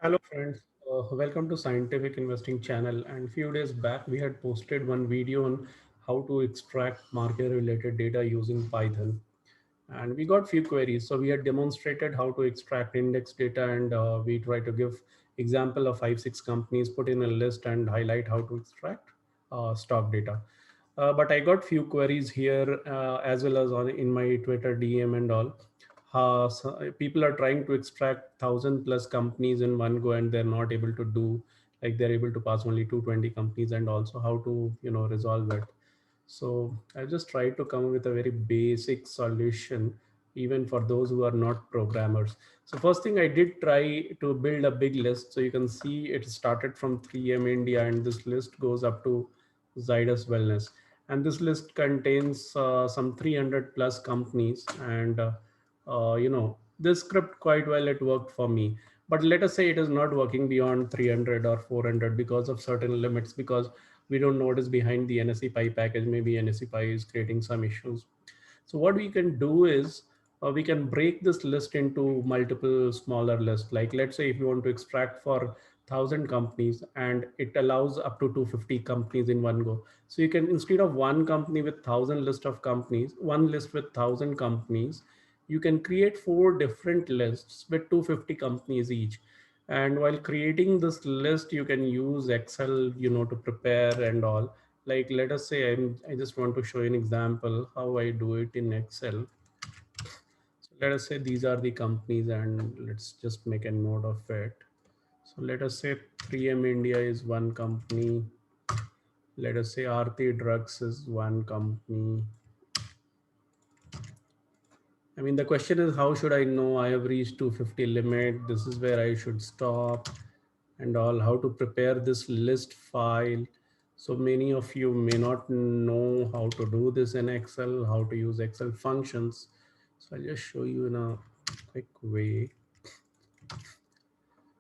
Hello friends, welcome to Scientific Investing channel. And few days back we had posted one video on how to extract market related data using Python. And we got few queries. So we had demonstrated how to extract index data, and we try to give example of 5 6 companies, put in a list and highlight how to extract stock data. But I got few queries here as well as on in my Twitter DM and all. People are trying to extract 1,000 plus companies in one go, and they're not able to do, like they're able to pass only 220 companies, and also how to resolve it. So I just tried to come up with a very basic solution, even for those who are not programmers. So first thing I did try to build a big list. So you can see it started from 3M India, and this list goes up to Zydus Wellness. And this list contains some 300 plus companies. And this script quite well, it worked for me. But let us say it is not working beyond 300 or 400 because of certain limits, because we don't know what is behind the NSE Pi package. Maybe NSE Pi is creating some issues. So what we can do is we can break this list into multiple smaller lists. Like let's say if you want to extract for 1,000 companies, and it allows up to 250 companies in one go. So you can, instead of one company with 1,000 list of companies, one list with 1,000 companies, you can create four different lists with 250 companies each. And while creating this list, you can use Excel, to prepare and all. Like let us say I just want to show you an example how I do it in Excel. So let us say these are the companies, and let's just make a note of it. So let us say 3M India is one company. Let us say Aarti Drugs is one company. I mean, the question is, how should I know I have reached 250 limit? This is where I should stop and all, how to prepare this list file. So many of you may not know how to do this in Excel, how to use Excel functions. So I'll just show you in a quick way.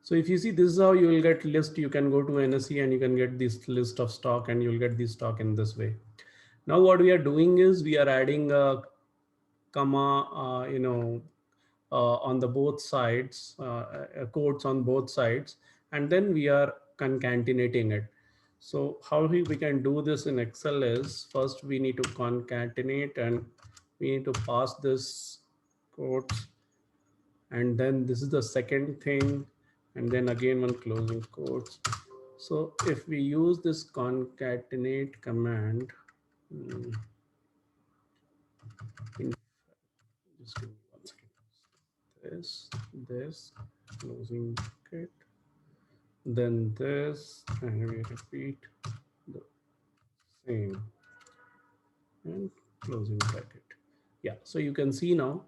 So if you see, this is how you will get list. You can go to NSE and you can get this list of stock, and you'll get this stock in this way. Now what we are doing is we are adding a comma, on the both sides, quotes on both sides, and then we are concatenating it. So how we can do this in Excel is, first we need to concatenate, and we need to pass this quotes, and then this is the second thing, and then again one closing quotes. So if we use this concatenate command, mm, in, just give me 1 second. This closing bracket, then this, and we repeat the same, and closing bracket. Yeah, so you can see now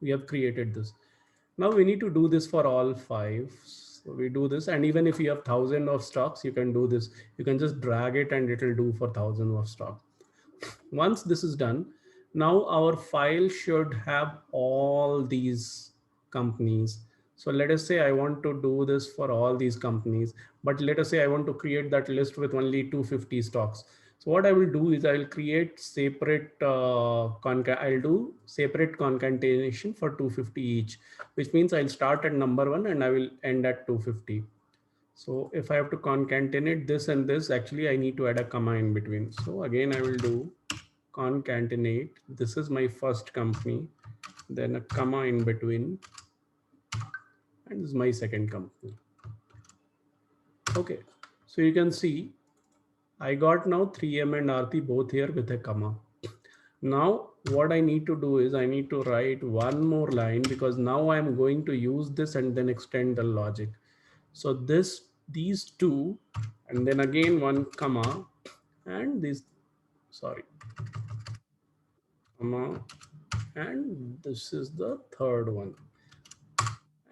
we have created this. Now we need to do this for all five. So we do this, and even if you have thousand of stocks, you can do this. You can just drag it and it will do for thousand of stock. Once this is done, now our file should have all these companies. So let us say I want to do this for all these companies, but let us say I want to create that list with only 250 stocks. So what I will do is I will create separate I'll do separate concatenation for 250 each, which means I'll start at number one and I will end at 250. So if I have to concatenate this and this, actually I need to add a comma in between. So again, I will do concatenate. This is my first company, then a comma in between, and this is my second company. Okay, so you can see I got now 3M and Aarti both here with a comma. Now what I need to do is I need to write one more line, because now I'm going to use this and then extend the logic. So these two, and then again one comma, and this, sorry, comma, and this is the third one,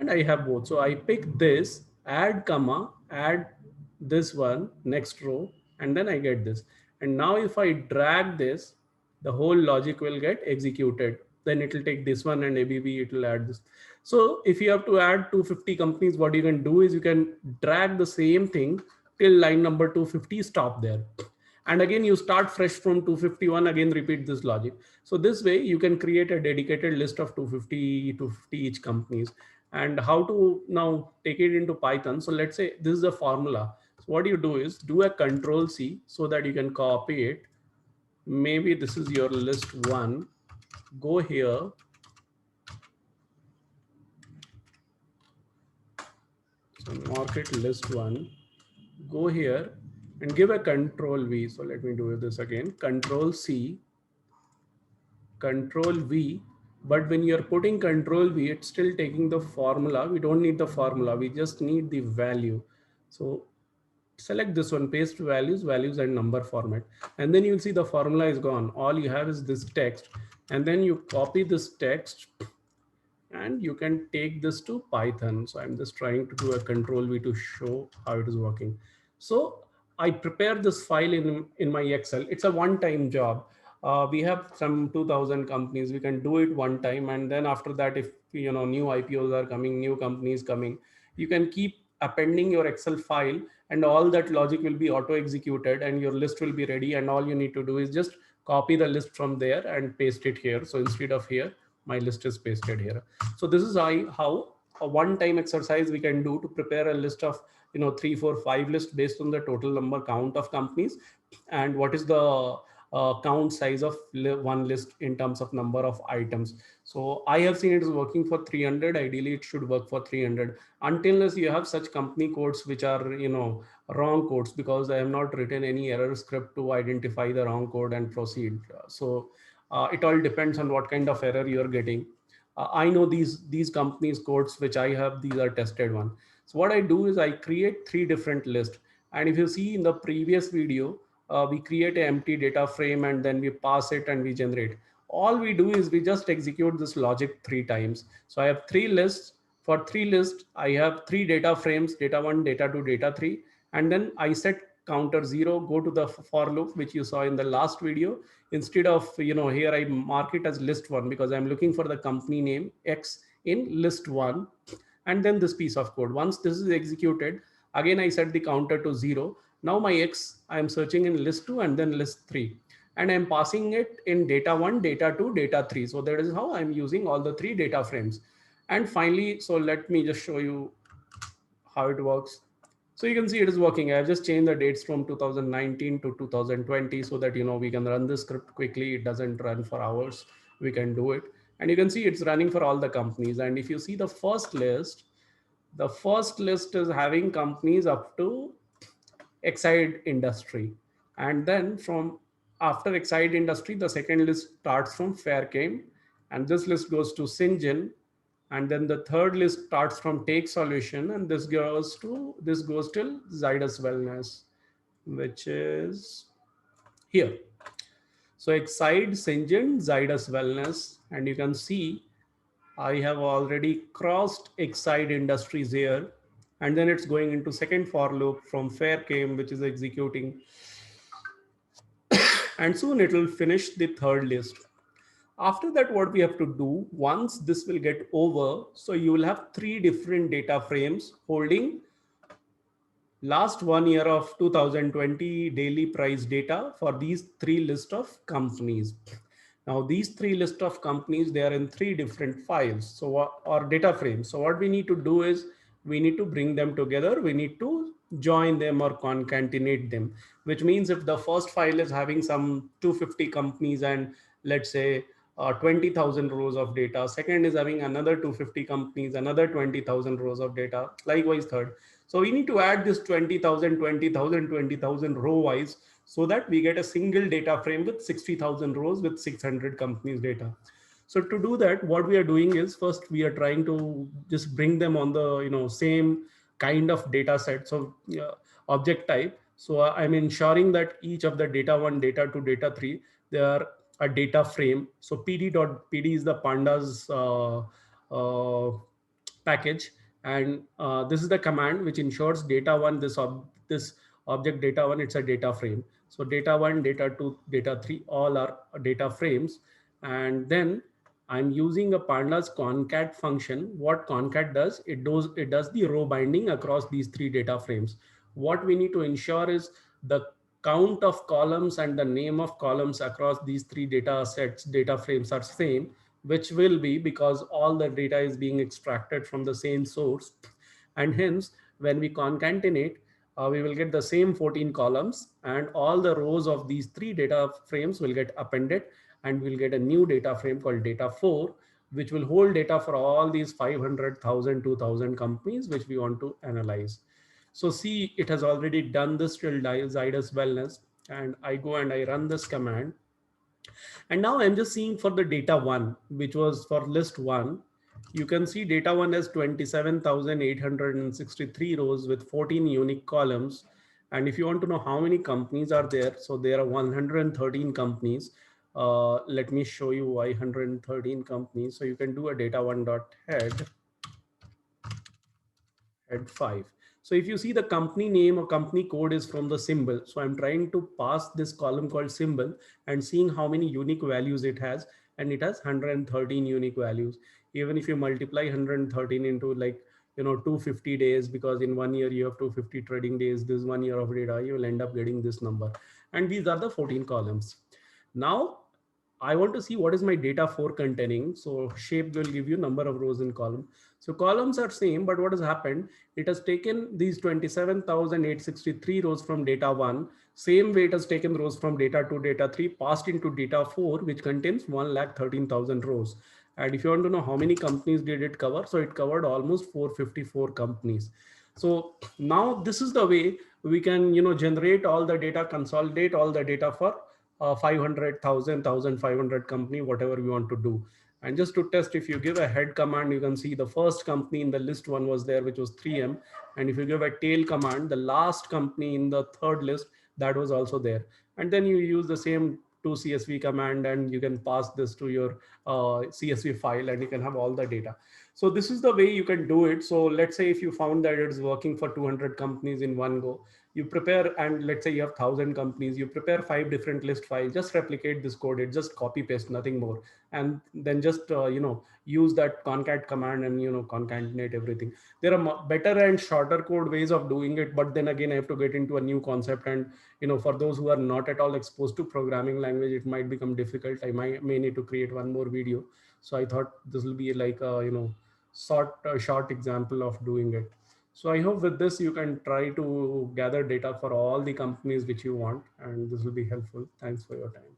and I have both. So I pick this, add comma, add this one next row, and then I get this. And now if I drag this, the whole logic will get executed. Then it will take this one, and ABB, it will add this. So if you have to add 250 companies, what you can do is you can drag the same thing till line number 250, stop there. And again, you start fresh from 251, again, repeat this logic. So this way you can create a dedicated list of 250 each companies. and how to now take it into Python. So let's say this is a formula. So what you do is do a control C so that you can copy it. Maybe this is your list one. Go here. So market list one. Go here and give a control V. So let me do this again. Control C, control V. But when you're putting control V, it's still taking the formula. We don't need the formula. We just need the value. So select this one, paste values and number format. And then you'll see the formula is gone. All you have is this text. And then you copy this text and you can take this to Python. So I'm just trying to do a control V to show how it is working. So I prepare this file in my Excel. It's a one-time job. We have some 2000 companies. We can do it one time. And then after that, if new IPOs are coming, new companies coming, you can keep appending your Excel file and all that logic will be auto executed and your list will be ready. And all you need to do is just copy the list from there and paste it here. So instead of here, my list is pasted here. So this is how a one-time exercise we can do to prepare a list of 3, 4, 5 lists based on the total number count of companies and what is the count size of one list in terms of number of items. So I have seen it is working for 300. Ideally, it should work for 300 until you have such company codes which are wrong codes, because I have not written any error script to identify the wrong code and proceed. So it all depends on what kind of error you're getting. I know these companies codes which I have, these are tested one. So what I do is I create 3 different lists. And if you see in the previous video, we create an empty data frame and then we pass it and we generate. All we do is we just execute this logic 3 times. So I have 3 lists. For 3 lists, I have 3 data frames, data 1, data 2, data 3. And then I set counter 0, go to the for loop, which you saw in the last video. Instead of, here I mark it as list 1 because I'm looking for the company name X in list 1. And then this piece of code. Once this is executed, again, I set the counter to 0. Now my X, I'm searching in list 2 and then list 3. And I'm passing it in data 1, data 2, data 3. So that is how I'm using all the 3 data frames. And finally, so let me just show you how it works. So you can see it is working. I've just changed the dates from 2019 to 2020 so that, we can run this script quickly. It doesn't run for hours. We can do it. And you can see it's running for all the companies. And if you see the first list is having companies up to Exide Industry. And then from after Exide Industry, the second list starts from Fairchem. And this list goes to Syngene. And then the third list starts from Take Solution, and this goes till Zydus Wellness, which is here. So Exide, Syngene, Zydus Wellness, and you can see I have already crossed Exide Industries here, and then it's going into second for loop from Fairchem, which is executing, and soon it will finish the third list. After that, what we have to do, once this will get over, so you will have 3 different data frames holding last 1 year of 2020 daily price data for these 3 list of companies. Now these 3 list of companies, they are in 3 different files, so or data frames. So what we need to do is we need to bring them together. We need to join them or concatenate them, which means if the first file is having some 250 companies and let's say 20,000 rows of data, second is having another 250 companies, another 20,000 rows of data, likewise third. So we need to add this 20,000, 20,000, 20,000 row wise so that we get a single data frame with 60,000 rows with 600 companies data. So to do that, what we are doing is first we are trying to just bring them on the same kind of data set. So object type. So I'm ensuring that each of the data 1, data 2, data 3, they are a data frame. So pd is the pandas package, and this is the command which ensures data 1, this object data 1, it's a data frame. So data 1, data 2, data 3, all are data frames. And then I'm using a pandas concat function. What concat does, it does the row binding across these 3 data frames. What we need to ensure is the count of columns and the name of columns across these 3 data sets, data frames are same, which will be because all the data is being extracted from the same source. And hence, when we concatenate, we will get the same 14 columns, and all the rows of these three data frames will get appended, and we'll get a new data frame called data 4, which will hold data for all these 500,000, 2,000 companies which we want to analyze. So see, it has already done this till Zydus Wellness, and I go and I run this command. And now I'm just seeing for the data one, which was for list one. You can see data one has 27,863 rows with 14 unique columns. And if you want to know how many companies are there, so there are 113 companies. Let me show you why 113 companies. So you can do a data one dot head 5. So if you see the company name or company code is from the symbol. So I'm trying to pass this column called symbol and seeing how many unique values it has. And it has 113 unique values. Even if you multiply 113 into, like, 250 days, because in 1 year you have 250 trading days, this 1 year of data, you will end up getting this number. And these are the 14 columns. Now I want to see what is my data 4 containing. So shape will give you number of rows in column. So columns are same, but what has happened? It has taken these 27,863 rows from data 1. Same way it has taken rows from data 2, data 3, passed into data 4, which contains 1,13,000 rows. And if you want to know how many companies did it cover, so it covered almost 454 companies. So now this is the way we can, generate all the data, consolidate all the data for 500,000, company, whatever we want to do. And just to test, if you give a head command, you can see the first company in the list one was there, which was 3M. And if you give a tail command, the last company in the third list, that was also there. And then you use the same to CSV command, and you can pass this to your CSV file, and you can have all the data. So this is the way you can do it. So let's say if you found that it's working for 200 companies in one go, you prepare, and let's say you have 1,000 companies, you prepare 5 different list files, just replicate this code, it just copy paste, nothing more. And then just use that concat command and concatenate everything. There are better and shorter code ways of doing it, but then again I have to get into a new concept, and for those who are not at all exposed to programming language, it might become difficult. I may need to create one more video. So I thought this will be like a short example of doing it. So I hope with this you can try to gather data for all the companies which you want, and this will be helpful. Thanks for your time.